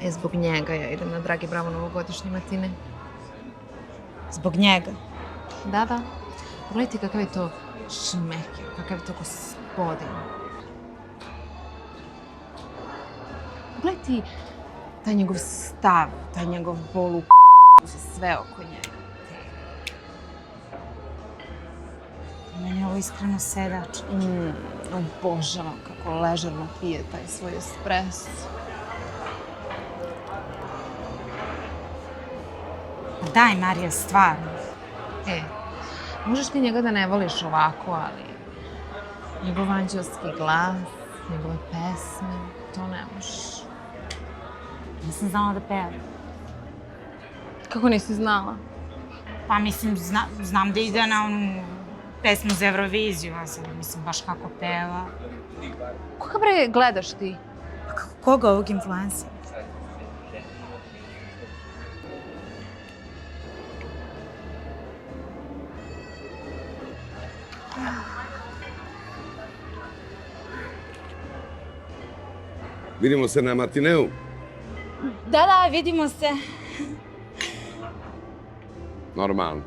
Zbog njega ja idem na Dragi Bravo novogodišnje matine. Zbog njega? Da. Pogledajte kakav je to šmeker, kakav je to gospodin. Pogledajte taj njegov stav, taj njegov bol u za sve oko njega. Meni je ovo iskreno sedač. Obožavam kako ležerno pije taj svoj espres. Daj, Marija, stvarno. Možeš ti njega da ne voliš ovako, ali njegov anđelski glas, njegove pesme, to ne možeš. Nisam znala da pevam. Kako nisi znala? Pa mislim, znam da ide na onu pesmu za Euroviziju, a sad mislim baš kako peva. Koga bre gledaš ti? Koga ovog influencera? Vidimo se na matineu. Da, vidimo se. Normalno.